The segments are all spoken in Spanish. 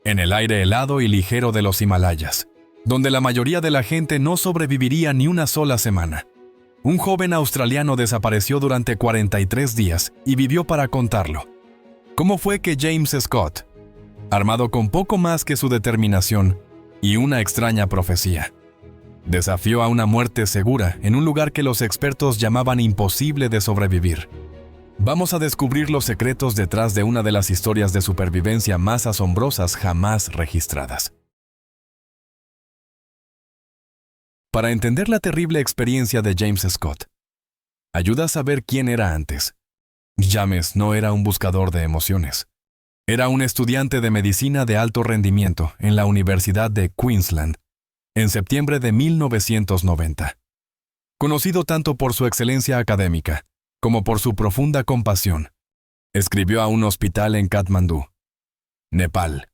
en el aire helado y ligero de los Himalayas, donde la mayoría de la gente no sobreviviría ni una sola semana. Un joven australiano desapareció durante 43 días y vivió para contarlo. ¿Cómo fue que James Scott, armado con poco más que su determinación y una extraña profecía, desafió a una muerte segura en un lugar que los expertos llamaban imposible de sobrevivir? Vamos a descubrir los secretos detrás de una de las historias de supervivencia más asombrosas jamás registradas. Para entender la terrible experiencia de James Scott, ayuda a saber quién era antes. James no era un buscador de emociones. Era un estudiante de medicina de alto rendimiento en la Universidad de Queensland, en septiembre de 1990. Conocido tanto por su excelencia académica como por su profunda compasión, escribió a un hospital en Katmandú, Nepal,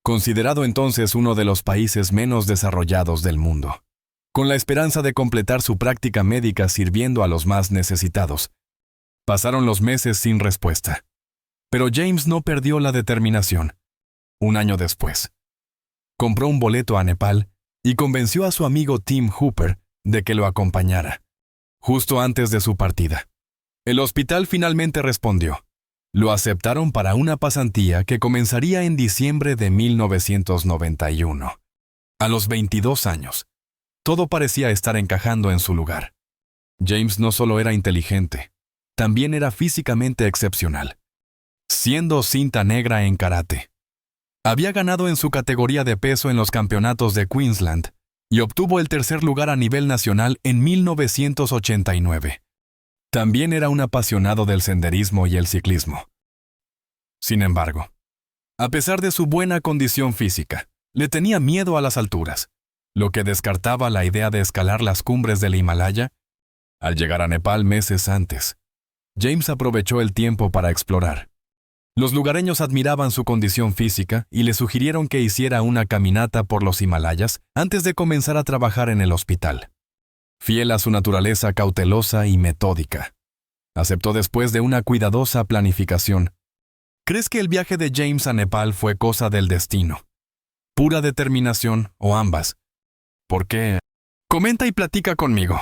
considerado entonces uno de los países menos desarrollados del mundo, con la esperanza de completar su práctica médica sirviendo a los más necesitados. Pasaron los meses sin respuesta, pero James no perdió la determinación. Un año después, compró un boleto a Nepal y convenció a su amigo Tim Hooper de que lo acompañara. Justo antes de su partida, el hospital finalmente respondió. Lo aceptaron para una pasantía que comenzaría en diciembre de 1991. A los 22 años, todo parecía estar encajando en su lugar. James no solo era inteligente, también era físicamente excepcional, siendo cinta negra en karate. Había ganado en su categoría de peso en los campeonatos de Queensland y obtuvo el tercer lugar a nivel nacional en 1989. También era un apasionado del senderismo y el ciclismo. Sin embargo, a pesar de su buena condición física, le tenía miedo a las alturas, lo que descartaba la idea de escalar las cumbres del Himalaya. Al llegar a Nepal meses antes, James aprovechó el tiempo para explorar. Los lugareños admiraban su condición física y le sugirieron que hiciera una caminata por los Himalayas antes de comenzar a trabajar en el hospital. Fiel a su naturaleza cautelosa y metódica, aceptó después de una cuidadosa planificación. ¿Crees que el viaje de James a Nepal fue cosa del destino, pura determinación o ambas? ¿Por qué? Comenta y platica conmigo.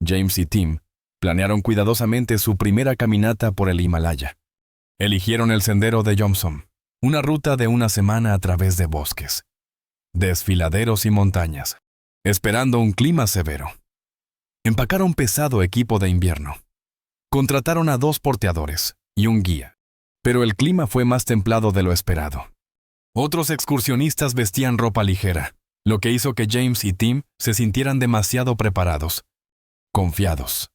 James y Tim planearon cuidadosamente su primera caminata por el Himalaya. Eligieron el sendero de Yomsom, una ruta de una semana a través de bosques, desfiladeros y montañas, esperando un clima severo. Empacaron pesado equipo de invierno. Contrataron a 2 porteadores y un guía, pero el clima fue más templado de lo esperado. Otros excursionistas vestían ropa ligera, lo que hizo que James y Tim se sintieran demasiado preparados, confiados.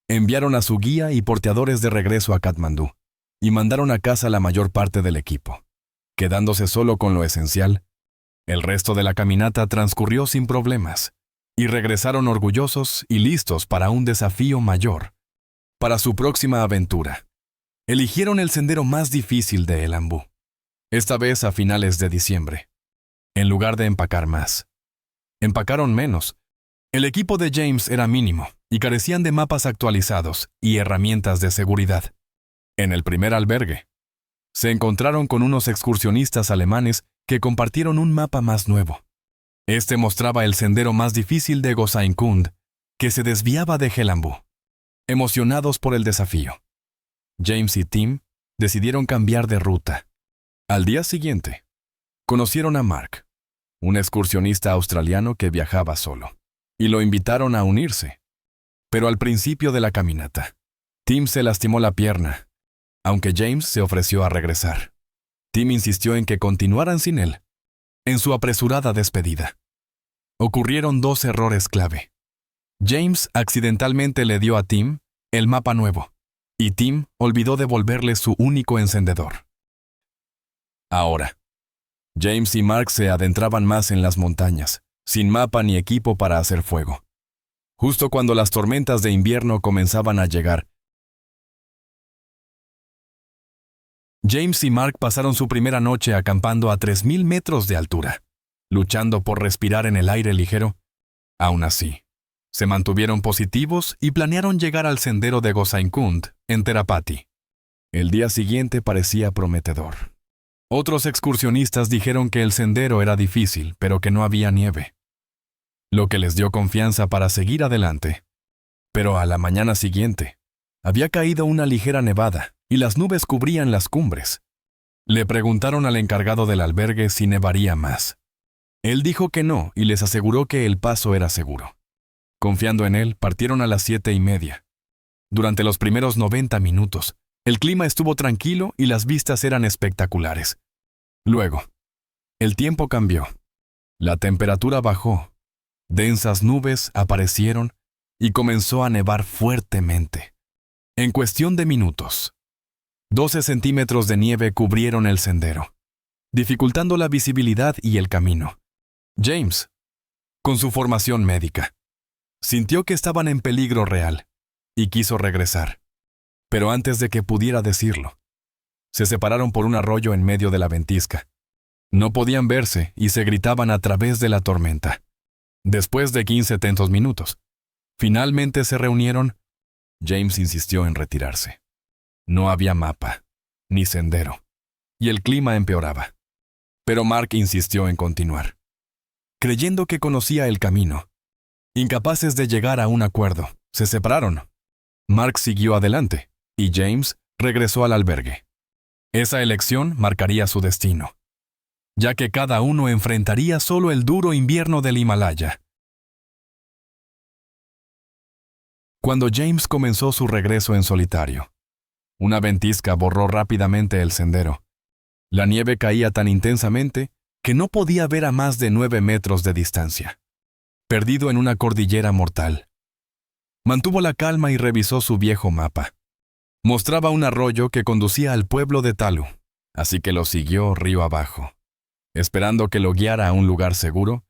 Enviaron a su guía y porteadores de regreso a Katmandú y mandaron a casa la mayor parte del equipo, quedándose solo con lo esencial. El resto de la caminata transcurrió sin problemas y regresaron orgullosos y listos para un desafío mayor. Para su próxima aventura, eligieron el sendero más difícil de El Ambú, esta vez a finales de diciembre. En lugar de empacar más, empacaron menos. El equipo de James era mínimo y carecían de mapas actualizados y herramientas de seguridad. En el primer albergue, se encontraron con unos excursionistas alemanes que compartieron un mapa más nuevo. Este mostraba el sendero más difícil de Gosainkund, que se desviaba de Helambú. Emocionados por el desafío, James y Tim decidieron cambiar de ruta. Al día siguiente, conocieron a Mark, un excursionista australiano que viajaba solo, y lo invitaron a unirse. Pero al principio de la caminata, Tim se lastimó la pierna, aunque James se ofreció a regresar. Tim insistió en que continuaran sin él. En su apresurada despedida, ocurrieron 2 errores clave. James accidentalmente le dio a Tim el mapa nuevo, y Tim olvidó devolverle su único encendedor. Ahora, James y Mark se adentraban más en las montañas, sin mapa ni equipo para hacer fuego. Justo cuando las tormentas de invierno comenzaban a llegar, James y Mark pasaron su primera noche acampando a 3.000 metros de altura, luchando por respirar en el aire ligero. Aún así, se mantuvieron positivos y planearon llegar al sendero de Gosainkund, en Tirupati. El día siguiente parecía prometedor. Otros excursionistas dijeron que el sendero era difícil, pero que no había nieve, lo que les dio confianza para seguir adelante. Pero a la mañana siguiente, había caído una ligera nevada y las nubes cubrían las cumbres. Le preguntaron al encargado del albergue si nevaría más. Él dijo que no y les aseguró que el paso era seguro. Confiando en él, partieron a las 7:30. Durante los primeros 90 minutos, el clima estuvo tranquilo y las vistas eran espectaculares. Luego, el tiempo cambió. La temperatura bajó. Densas nubes aparecieron y comenzó a nevar fuertemente. En cuestión de minutos, 12 centímetros de nieve cubrieron el sendero, dificultando la visibilidad y el camino. James, con su formación médica, sintió que estaban en peligro real y quiso regresar. Pero antes de que pudiera decirlo, se separaron por un arroyo en medio de la ventisca. No podían verse y se gritaban a través de la tormenta. Después de 15 tensos minutos, finalmente se reunieron. James insistió en retirarse. No había mapa, ni sendero, y el clima empeoraba. Pero Mark insistió en continuar, creyendo que conocía el camino. Incapaces de llegar a un acuerdo, se separaron. Mark siguió adelante, y James regresó al albergue. Esa elección marcaría su destino, ya que cada uno enfrentaría solo el duro invierno del Himalaya. Cuando James comenzó su regreso en solitario, una ventisca borró rápidamente el sendero. La nieve caía tan intensamente que no podía ver a más de 9 metros de distancia, perdido en una cordillera mortal. Mantuvo la calma y revisó su viejo mapa. Mostraba un arroyo que conducía al pueblo de Talu, así que lo siguió río abajo, esperando que lo guiara a un lugar seguro.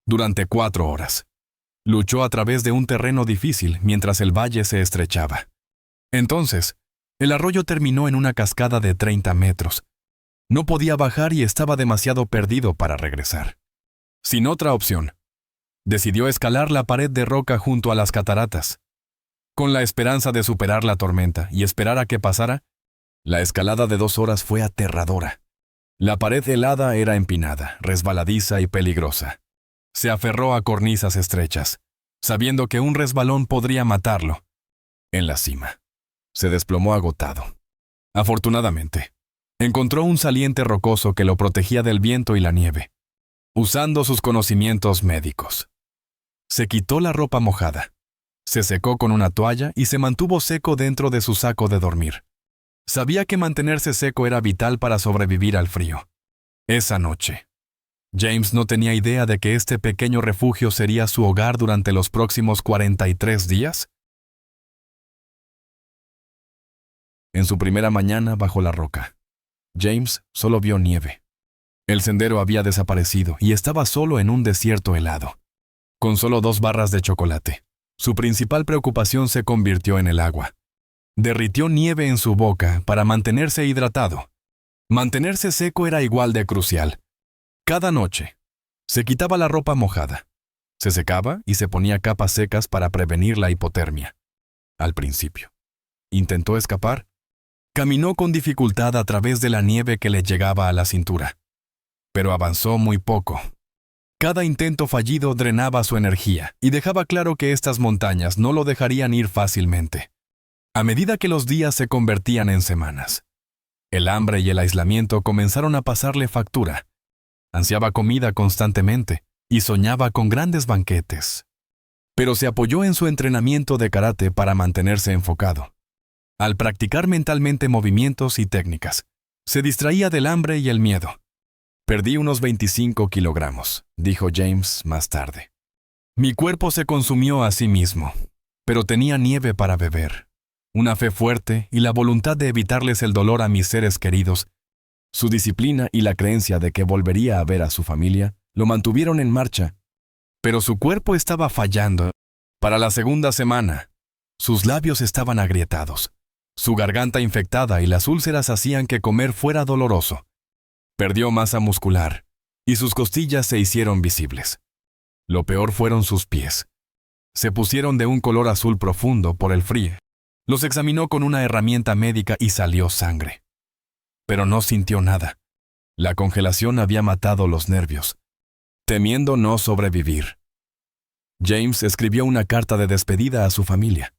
Durante 4 horas, luchó a través de un terreno difícil mientras el valle se estrechaba. Entonces, el arroyo terminó en una cascada de 30 metros. No podía bajar y estaba demasiado perdido para regresar. Sin otra opción, decidió escalar la pared de roca junto a las cataratas. Con la esperanza de superar la tormenta y esperar a que pasara, la escalada de 2 horas fue aterradora. La pared helada era empinada, resbaladiza y peligrosa. Se aferró a cornisas estrechas, sabiendo que un resbalón podría matarlo. En la cima, se desplomó agotado. Afortunadamente, encontró un saliente rocoso que lo protegía del viento y la nieve, usando sus conocimientos médicos. Se quitó la ropa mojada, se secó con una toalla y se mantuvo seco dentro de su saco de dormir. Sabía que mantenerse seco era vital para sobrevivir al frío. Esa noche, James no tenía idea de que este pequeño refugio sería su hogar durante los próximos 43 días. En su primera mañana bajo la roca, James solo vio nieve. El sendero había desaparecido y estaba solo en un desierto helado. Con solo 2 barras de chocolate, su principal preocupación se convirtió en el agua. Derritió nieve en su boca para mantenerse hidratado. Mantenerse seco era igual de crucial. Cada noche, se quitaba la ropa mojada, se secaba y se ponía capas secas para prevenir la hipotermia. Al principio, intentó escapar. Caminó con dificultad a través de la nieve que le llegaba a la cintura, pero avanzó muy poco. Cada intento fallido drenaba su energía y dejaba claro que estas montañas no lo dejarían ir fácilmente. A medida que los días se convertían en semanas, el hambre y el aislamiento comenzaron a pasarle factura. Ansiaba comida constantemente y soñaba con grandes banquetes. Pero se apoyó en su entrenamiento de karate para mantenerse enfocado. Al practicar mentalmente movimientos y técnicas, se distraía del hambre y el miedo. «Perdí unos 25 kilogramos», dijo James más tarde. «Mi cuerpo se consumió a sí mismo, pero tenía nieve para beber. Una fe fuerte y la voluntad de evitarles el dolor a mis seres queridos, su disciplina y la creencia de que volvería a ver a su familia, lo mantuvieron en marcha. Pero su cuerpo estaba fallando. Para la segunda semana, sus labios estaban agrietados, su garganta infectada y las úlceras hacían que comer fuera doloroso. Perdió masa muscular y sus costillas se hicieron visibles. Lo peor fueron sus pies. Se pusieron de un color azul profundo por el frío. Los examinó con una herramienta médica y salió sangre. Pero no sintió nada. La congelación había matado los nervios, temiendo no sobrevivir. James escribió una carta de despedida a su familia,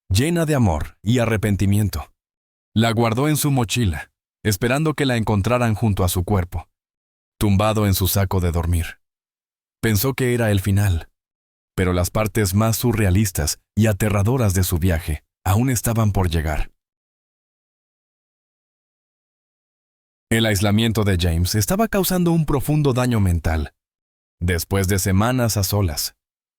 llena de amor y arrepentimiento. La guardó en su mochila, esperando que la encontraran junto a su cuerpo, tumbado en su saco de dormir. Pensó que era el final, pero las partes más surrealistas y aterradoras de su viaje aún estaban por llegar. El aislamiento de James estaba causando un profundo daño mental. Después de semanas a solas,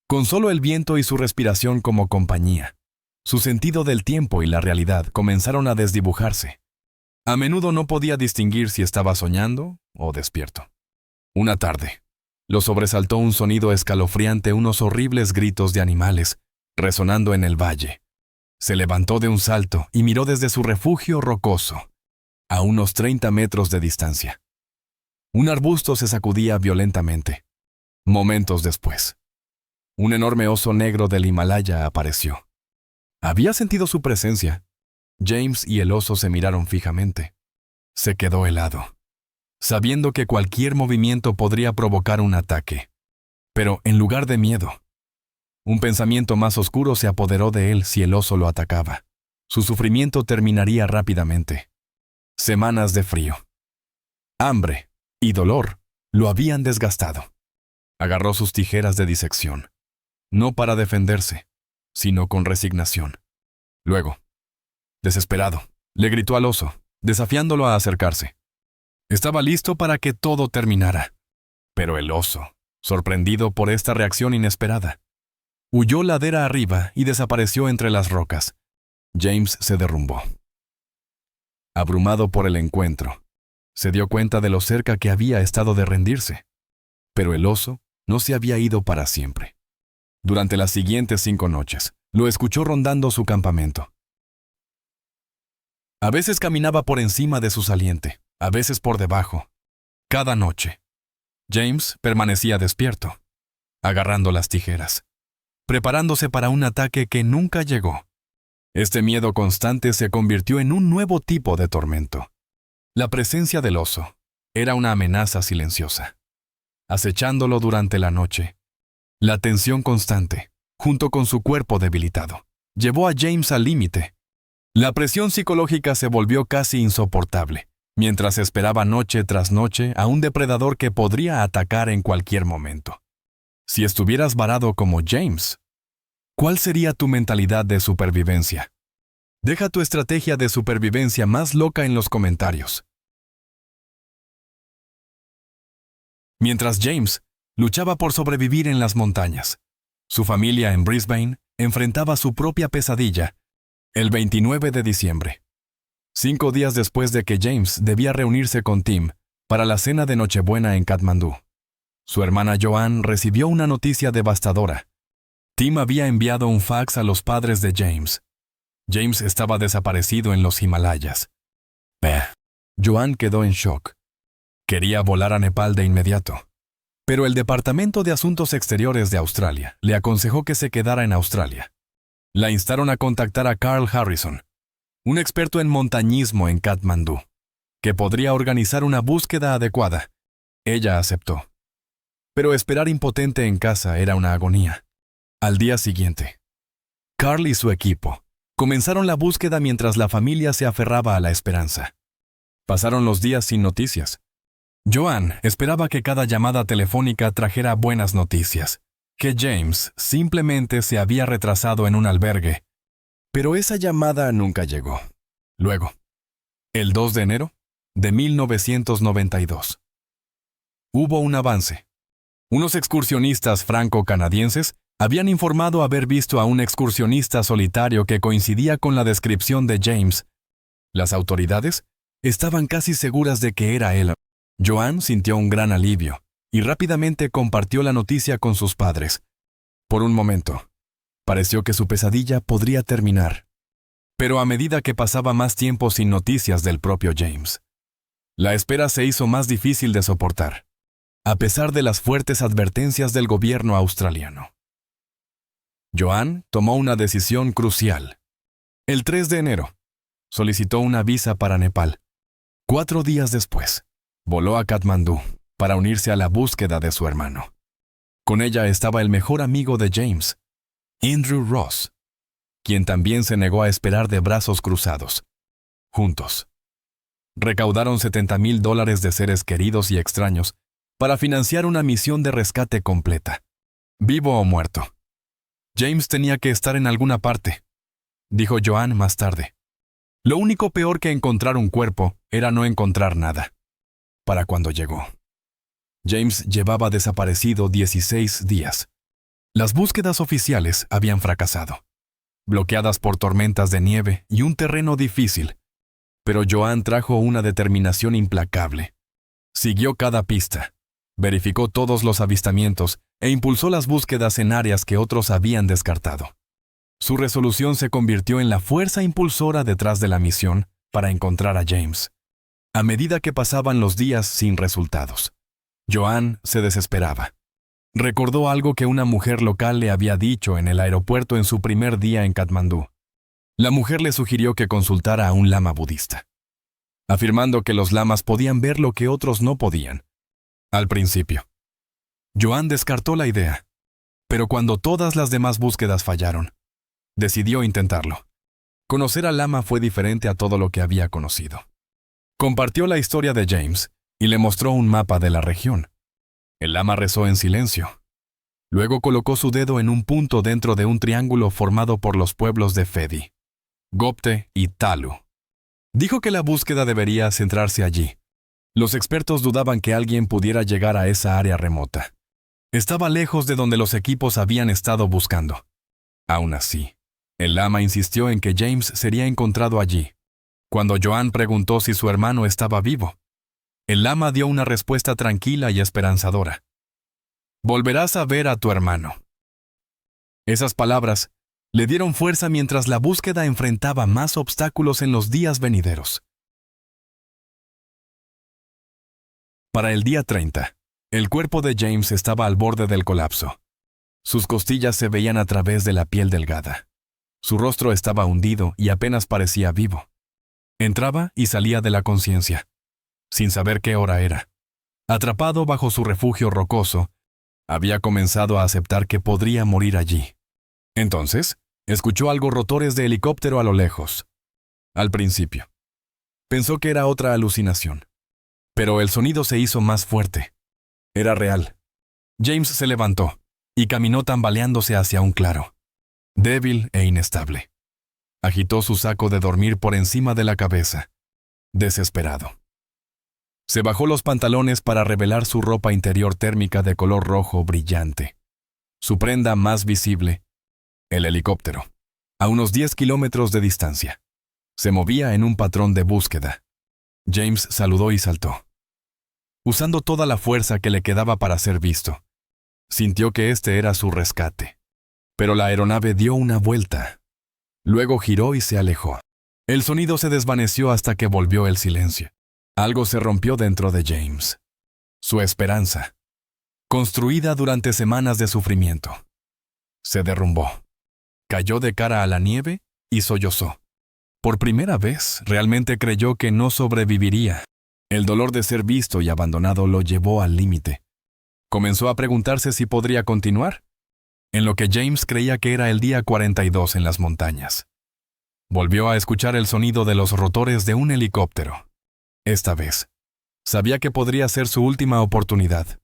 con solo el viento y su respiración como compañía, su sentido del tiempo y la realidad comenzaron a desdibujarse. A menudo no podía distinguir si estaba soñando o despierto. Una tarde, lo sobresaltó un sonido escalofriante, unos horribles gritos de animales, resonando en el valle. Se levantó de un salto y miró desde su refugio rocoso, a unos 30 metros de distancia. Un arbusto se sacudía violentamente. Momentos después, un enorme oso negro del Himalaya apareció. Había sentido su presencia. James y el oso se miraron fijamente. Se quedó helado, sabiendo que cualquier movimiento podría provocar un ataque. Pero en lugar de miedo, un pensamiento más oscuro se apoderó de él si el oso lo atacaba. Su sufrimiento terminaría rápidamente. Semanas de frío, hambre y dolor lo habían desgastado. Agarró sus tijeras de disección, no para defenderse, sino con resignación. Luego, desesperado, le gritó al oso, desafiándolo a acercarse. Estaba listo para que todo terminara. Pero el oso, sorprendido por esta reacción inesperada, huyó ladera arriba y desapareció entre las rocas. James se derrumbó. Abrumado por el encuentro, se dio cuenta de lo cerca que había estado de rendirse. Pero el oso no se había ido para siempre. Durante las siguientes 5 noches, lo escuchó rondando su campamento. A veces caminaba por encima de su saliente, a veces por debajo. Cada noche, James permanecía despierto, agarrando las tijeras, preparándose para un ataque que nunca llegó. Este miedo constante se convirtió en un nuevo tipo de tormento. La presencia del oso era una amenaza silenciosa, acechándolo durante la noche. La tensión constante, junto con su cuerpo debilitado, llevó a James al límite. La presión psicológica se volvió casi insoportable, mientras esperaba noche tras noche a un depredador que podría atacar en cualquier momento. Si estuvieras varado como James, ¿cuál sería tu mentalidad de supervivencia? Deja tu estrategia de supervivencia más loca en los comentarios. Mientras James luchaba por sobrevivir en las montañas, su familia en Brisbane enfrentaba su propia pesadilla. El 29 de diciembre, 5 días después de que James debía reunirse con Tim para la cena de Nochebuena en Katmandú, su hermana Joanne recibió una noticia devastadora. Tim había enviado un fax a los padres de James. James estaba desaparecido en los Himalayas. Joanne quedó en shock. Quería volar a Nepal de inmediato. Pero el Departamento de Asuntos Exteriores de Australia le aconsejó que se quedara en Australia. La instaron a contactar a Carl Harrison, un experto en montañismo en Katmandú, que podría organizar una búsqueda adecuada. Ella aceptó. Pero esperar impotente en casa era una agonía. Al día siguiente, Carl y su equipo comenzaron la búsqueda mientras la familia se aferraba a la esperanza. Pasaron los días sin noticias. Joanne esperaba que cada llamada telefónica trajera buenas noticias, que James simplemente se había retrasado en un albergue. Pero esa llamada nunca llegó. Luego, el 2 de enero de 1992, hubo un avance. Unos excursionistas franco-canadienses habían informado haber visto a un excursionista solitario que coincidía con la descripción de James. Las autoridades estaban casi seguras de que era él. Joanne sintió un gran alivio y rápidamente compartió la noticia con sus padres. Por un momento, pareció que su pesadilla podría terminar. Pero a medida que pasaba más tiempo sin noticias del propio James, la espera se hizo más difícil de soportar, a pesar de las fuertes advertencias del gobierno australiano. Joanne tomó una decisión crucial. El 3 de enero, solicitó una visa para Nepal. 4 días después, voló a Katmandú para unirse a la búsqueda de su hermano. Con ella estaba el mejor amigo de James, Andrew Ross, quien también se negó a esperar de brazos cruzados. Juntos, recaudaron $70,000 de seres queridos y extraños para financiar una misión de rescate completa, vivo o muerto. James tenía que estar en alguna parte, dijo Joanne más tarde. Lo único peor que encontrar un cuerpo era no encontrar nada. Para cuando llegó, James llevaba desaparecido 16 días. Las búsquedas oficiales habían fracasado, bloqueadas por tormentas de nieve y un terreno difícil. Pero Joanne trajo una determinación implacable. Siguió cada pista, verificó todos los avistamientos e impulsó las búsquedas en áreas que otros habían descartado. Su resolución se convirtió en la fuerza impulsora detrás de la misión para encontrar a James. A medida que pasaban los días sin resultados, Joanne se desesperaba. Recordó algo que una mujer local le había dicho en el aeropuerto en su primer día en Katmandú. La mujer le sugirió que consultara a un lama budista, afirmando que los lamas podían ver lo que otros no podían. Al principio, Joanne descartó la idea, pero cuando todas las demás búsquedas fallaron, decidió intentarlo. Conocer al lama fue diferente a todo lo que había conocido. Compartió la historia de James y le mostró un mapa de la región. El lama rezó en silencio. Luego colocó su dedo en un punto dentro de un triángulo formado por los pueblos de Fedi, Gopte y Talu. Dijo que la búsqueda debería centrarse allí. Los expertos dudaban que alguien pudiera llegar a esa área remota. Estaba lejos de donde los equipos habían estado buscando. Aún así, el lama insistió en que James sería encontrado allí. Cuando Joanne preguntó si su hermano estaba vivo, el lama dio una respuesta tranquila y esperanzadora. «Volverás a ver a tu hermano». Esas palabras le dieron fuerza mientras la búsqueda enfrentaba más obstáculos en los días venideros. Para el día 30, el cuerpo de James estaba al borde del colapso. Sus costillas se veían a través de la piel delgada. Su rostro estaba hundido y apenas parecía vivo. Entraba y salía de la conciencia, sin saber qué hora era. Atrapado bajo su refugio rocoso, había comenzado a aceptar que podría morir allí. Entonces, escuchó algo rotores de helicóptero a lo lejos. Al principio, pensó que era otra alucinación. Pero el sonido se hizo más fuerte. Era real. James se levantó y caminó tambaleándose hacia un claro, débil e inestable. Agitó su saco de dormir por encima de la cabeza, desesperado. Se bajó los pantalones para revelar su ropa interior térmica de color rojo brillante. Su prenda más visible, el helicóptero, a unos 10 kilómetros de distancia. Se movía en un patrón de búsqueda. James saludó y saltó, usando toda la fuerza que le quedaba para ser visto. Sintió que este era su rescate. Pero la aeronave dio una vuelta. Luego giró y se alejó. El sonido se desvaneció hasta que volvió el silencio. Algo se rompió dentro de James. Su esperanza, construida durante semanas de sufrimiento, se derrumbó. Cayó de cara a la nieve y sollozó. Por primera vez, realmente creyó que no sobreviviría. El dolor de ser visto y abandonado lo llevó al límite. Comenzó a preguntarse si podría continuar, en lo que James creía que era el día 42 en las montañas. Volvió a escuchar el sonido de los rotores de un helicóptero. Esta vez, sabía que podría ser su última oportunidad,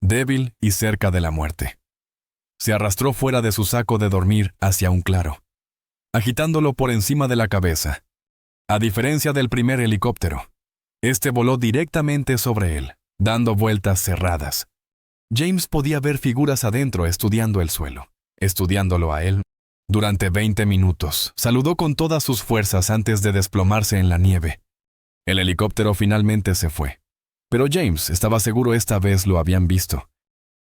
débil y cerca de la muerte. Se arrastró fuera de su saco de dormir hacia un claro, agitándolo por encima de la cabeza. A diferencia del primer helicóptero, este voló directamente sobre él, dando vueltas cerradas. James podía ver figuras adentro estudiando el suelo, estudiándolo a él. Durante 20 minutos, saludó con todas sus fuerzas antes de desplomarse en la nieve. El helicóptero finalmente se fue, pero James estaba seguro esta vez lo habían visto.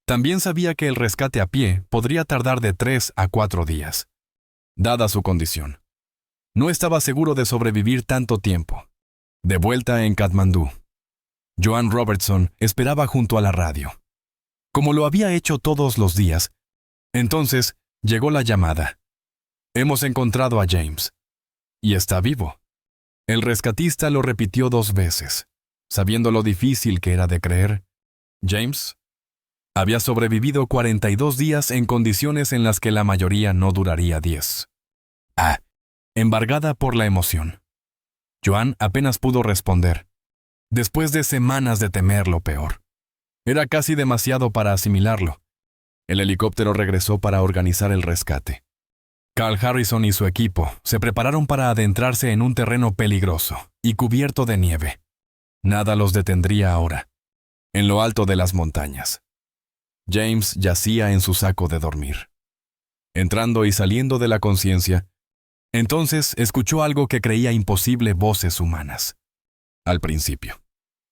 También sabía que el rescate a pie podría tardar de 3 a 4 días, dada su condición. No estaba seguro de sobrevivir tanto tiempo. De vuelta en Katmandú, Joanne Robertson esperaba junto a la radio, como lo había hecho todos los días. Entonces, llegó la llamada. «Hemos encontrado a James». y está vivo. El rescatista lo repitió 2 veces. Sabiendo lo difícil que era de creer, James había sobrevivido 42 días en condiciones en las que la mayoría no duraría 10. Embargada por la emoción, Joan apenas pudo responder, después de semanas de temer lo peor. Era casi demasiado para asimilarlo. El helicóptero regresó para organizar el rescate. Carl Harrison y su equipo se prepararon para adentrarse en un terreno peligroso y cubierto de nieve. Nada los detendría ahora. En lo alto de las montañas, James yacía en su saco de dormir. Entrando y saliendo de la conciencia, entonces escuchó algo que creía imposible: voces humanas. Al principio,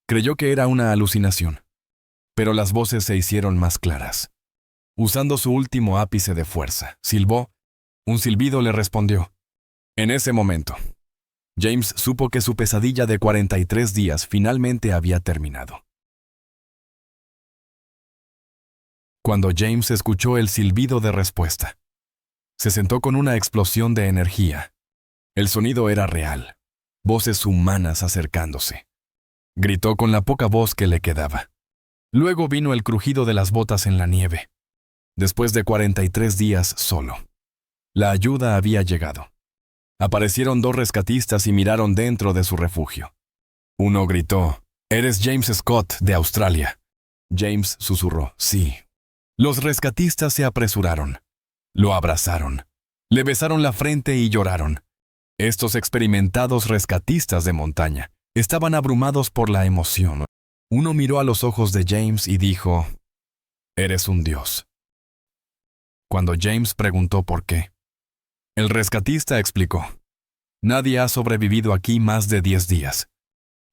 creyó que era una alucinación, pero las voces se hicieron más claras. Usando su último ápice de fuerza, silbó. Un silbido le respondió. En ese momento, James supo que su pesadilla de 43 días finalmente había terminado. Cuando James escuchó el silbido de respuesta, se sentó con una explosión de energía. El sonido era real, voces humanas acercándose. Gritó con la poca voz que le quedaba. Luego vino el crujido de las botas en la nieve. Después de 43 días solo, la ayuda había llegado. Aparecieron 2 rescatistas y miraron dentro de su refugio. Uno gritó, «¿Eres James Scott, de Australia?» James susurró, «Sí». Los rescatistas se apresuraron. Lo abrazaron. Le besaron la frente y lloraron. Estos experimentados rescatistas de montaña estaban abrumados por la emoción. Uno miró a los ojos de James y dijo, «Eres un dios». Cuando James preguntó por qué, el rescatista explicó, «Nadie ha sobrevivido aquí más de 10 días.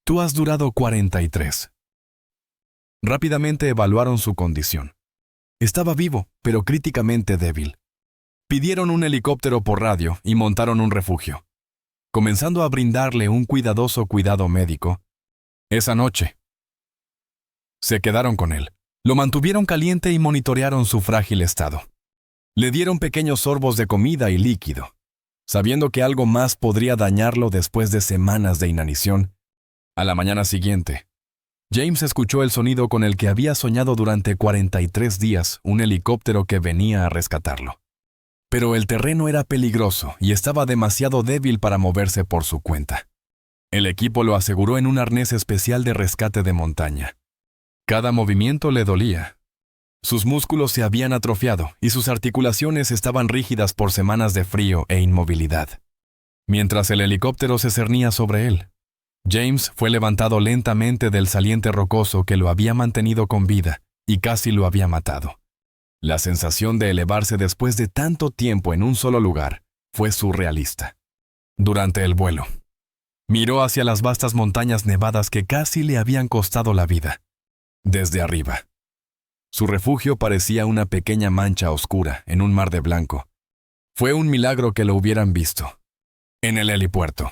Tú has durado 43». Rápidamente evaluaron su condición. Estaba vivo, pero críticamente débil. Pidieron un helicóptero por radio y montaron un refugio, comenzando a brindarle un cuidadoso cuidado médico. Esa noche, se quedaron con él. Lo mantuvieron caliente y monitorearon su frágil estado. Le dieron pequeños sorbos de comida y líquido, sabiendo que algo más podría dañarlo después de semanas de inanición. A la mañana siguiente, James escuchó el sonido con el que había soñado durante 43 días, un helicóptero que venía a rescatarlo. Pero el terreno era peligroso y estaba demasiado débil para moverse por su cuenta. El equipo lo aseguró en un arnés especial de rescate de montaña. Cada movimiento le dolía. Sus músculos se habían atrofiado y sus articulaciones estaban rígidas por semanas de frío e inmovilidad. Mientras el helicóptero se cernía sobre él, James fue levantado lentamente del saliente rocoso que lo había mantenido con vida y casi lo había matado. La sensación de elevarse después de tanto tiempo en un solo lugar fue surrealista. Durante el vuelo, miró hacia las vastas montañas nevadas que casi le habían costado la vida. Desde arriba, su refugio parecía una pequeña mancha oscura en un mar de blanco. Fue un milagro que lo hubieran visto. En el helipuerto,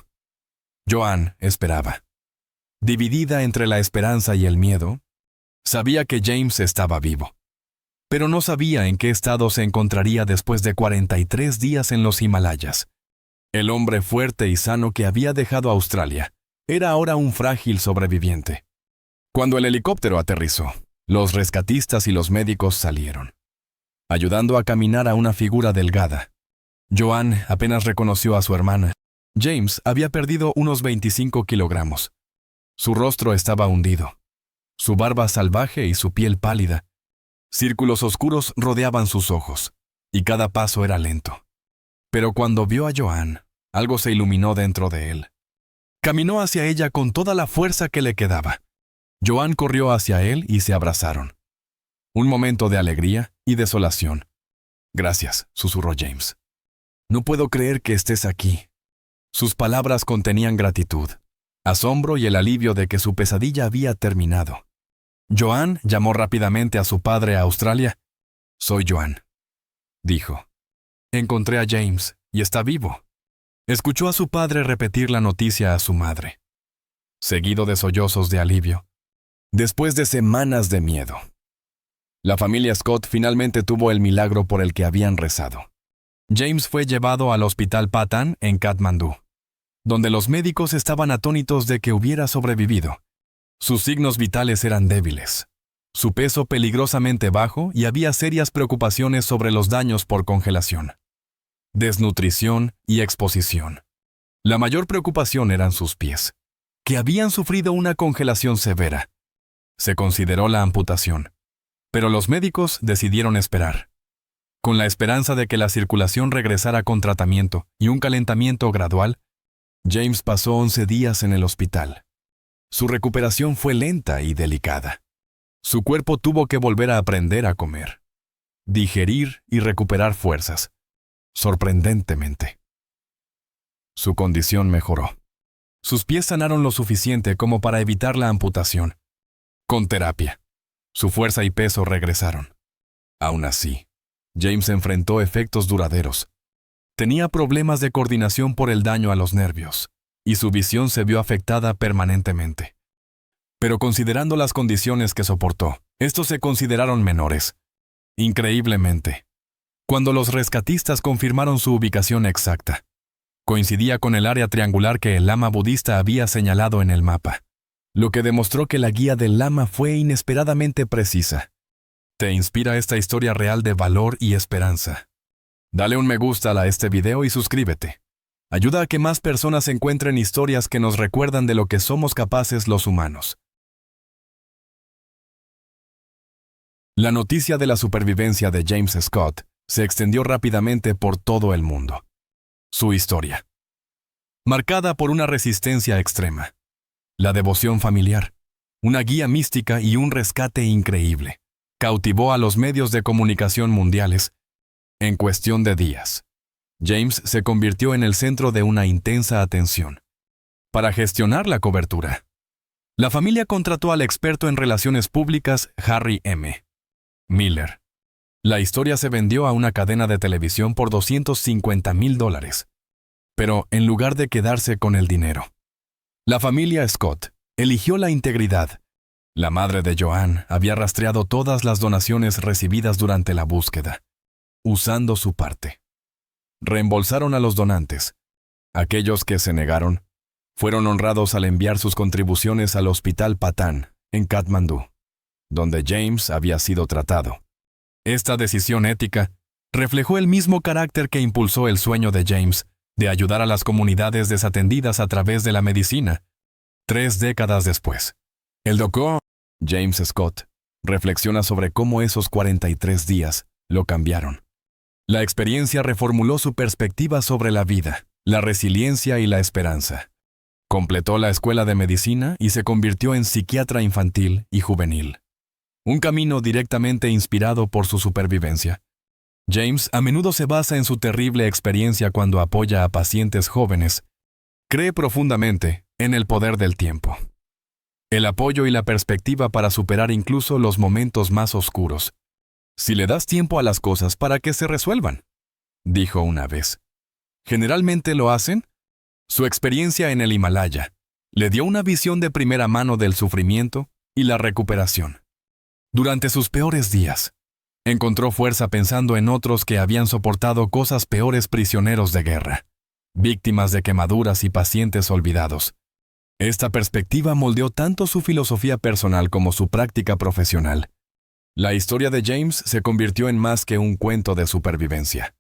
Joan esperaba. Dividida entre la esperanza y el miedo, sabía que James estaba vivo, pero no sabía en qué estado se encontraría después de 43 días en los Himalayas. El hombre fuerte y sano que había dejado Australia era ahora un frágil sobreviviente. Cuando el helicóptero aterrizó, los rescatistas y los médicos salieron, ayudando a caminar a una figura delgada. Joan apenas reconoció a su hermana. James había perdido unos 25 kilogramos. Su rostro estaba hundido, su barba salvaje y su piel pálida. Círculos oscuros rodeaban sus ojos, y cada paso era lento. Pero cuando vio a Joan, algo se iluminó dentro de él. Caminó hacia ella con toda la fuerza que le quedaba. Joan corrió hacia él y se abrazaron. Un momento de alegría y desolación. «Gracias», susurró James. «No puedo creer que estés aquí». Sus palabras contenían gratitud, asombro y el alivio de que su pesadilla había terminado. Joan llamó rápidamente a su padre a Australia. «Soy Joan», dijo. «Encontré a James y está vivo». Escuchó a su padre repetir la noticia a su madre, seguido de sollozos de alivio. Después de semanas de miedo, la familia Scott finalmente tuvo el milagro por el que habían rezado. James fue llevado al hospital Patan en Katmandú. donde los médicos estaban atónitos de que hubiera sobrevivido. Sus signos vitales eran débiles, su peso peligrosamente bajo y había serias preocupaciones sobre los daños por congelación, desnutrición y exposición. La mayor preocupación eran sus pies, que habían sufrido una congelación severa. Se consideró la amputación, pero los médicos decidieron esperar, con la esperanza de que la circulación regresara con tratamiento y un calentamiento gradual. James pasó 11 días en el hospital. Su recuperación fue lenta y delicada. Su cuerpo tuvo que volver a aprender a comer, digerir y recuperar fuerzas. Sorprendentemente, su condición mejoró. Sus pies sanaron lo suficiente como para evitar la amputación. Con terapia, su fuerza y peso regresaron. Aún así, James enfrentó efectos duraderos. Tenía problemas de coordinación por el daño a los nervios, y su visión se vio afectada permanentemente. Pero considerando las condiciones que soportó, estos se consideraron menores. Increíblemente, cuando los rescatistas confirmaron su ubicación exacta, coincidía con el área triangular que el lama budista había señalado en el mapa, lo que demostró que la guía del lama fue inesperadamente precisa. ¿Te inspira esta historia real de valor y esperanza? Dale un me gusta a este video y suscríbete. Ayuda a que más personas encuentren historias que nos recuerdan de lo que somos capaces los humanos. La noticia de la supervivencia de James Scott se extendió rápidamente por todo el mundo. Su historia, marcada por una resistencia extrema, la devoción familiar, una guía mística y un rescate increíble, cautivó a los medios de comunicación mundiales. En cuestión de días, James se convirtió en el centro de una intensa atención. Para gestionar la cobertura, la familia contrató al experto en relaciones públicas Harry M. Miller. La historia se vendió a una cadena de televisión por $250,000. Pero en lugar de quedarse con el dinero, la familia Scott eligió la integridad. La madre de Joanne había rastreado todas las donaciones recibidas durante la búsqueda, usando su parte. Reembolsaron a los donantes. Aquellos que se negaron fueron honrados al enviar sus contribuciones al Hospital Patan, en Katmandú, donde James había sido tratado. Esta decisión ética reflejó el mismo carácter que impulsó el sueño de James de ayudar a las comunidades desatendidas a través de la medicina. 3 décadas después, el Dr. James Scott reflexiona sobre cómo esos 43 días lo cambiaron. La experiencia reformuló su perspectiva sobre la vida, la resiliencia y la esperanza. Completó la escuela de medicina y se convirtió en psiquiatra infantil y juvenil. Un camino directamente inspirado por su supervivencia. James a menudo se basa en su terrible experiencia cuando apoya a pacientes jóvenes. Cree profundamente en el poder del tiempo, el apoyo y la perspectiva para superar incluso los momentos más oscuros. Si le das tiempo a las cosas para que se resuelvan, dijo una vez. ¿Generalmente lo hacen? Su experiencia en el Himalaya le dio una visión de primera mano del sufrimiento y la recuperación. Durante sus peores días, encontró fuerza pensando en otros que habían soportado cosas peores, prisioneros de guerra, víctimas de quemaduras y pacientes olvidados. Esta perspectiva moldeó tanto su filosofía personal como su práctica profesional. La historia de James se convirtió en más que un cuento de supervivencia.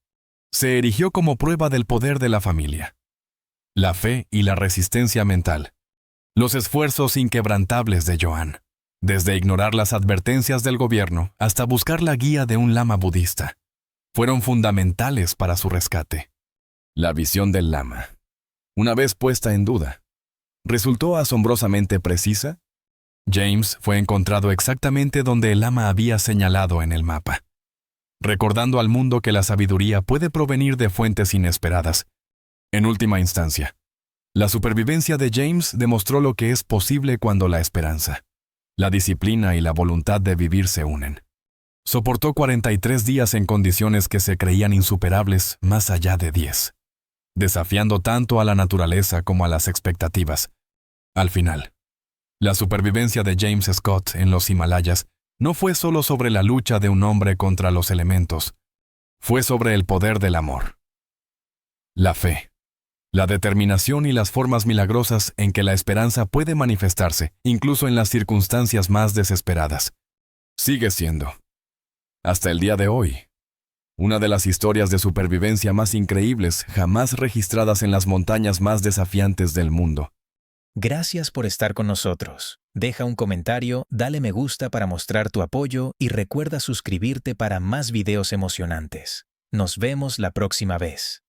Se erigió como prueba del poder de la familia, la fe y la resistencia mental. Los esfuerzos inquebrantables de Joanne, desde ignorar las advertencias del gobierno hasta buscar la guía de un lama budista, fueron fundamentales para su rescate. La visión del lama, una vez puesta en duda, resultó asombrosamente precisa. James fue encontrado exactamente donde el lama había señalado en el mapa, recordando al mundo que la sabiduría puede provenir de fuentes inesperadas. En última instancia, la supervivencia de James demostró lo que es posible cuando la esperanza, la disciplina y la voluntad de vivir se unen. Soportó 43 días en condiciones que se creían insuperables más allá de 10, desafiando tanto a la naturaleza como a las expectativas. Al final, la supervivencia de James Scott en los Himalayas no fue solo sobre la lucha de un hombre contra los elementos, fue sobre el poder del amor, la fe La determinación y las formas milagrosas en que la esperanza puede manifestarse, incluso en las circunstancias más desesperadas. Sigue siendo, hasta el día de hoy, una de las historias de supervivencia más increíbles jamás registradas en las montañas más desafiantes del mundo. Gracias por estar con nosotros. Deja un comentario, dale me gusta para mostrar tu apoyo y recuerda suscribirte para más videos emocionantes. Nos vemos la próxima vez.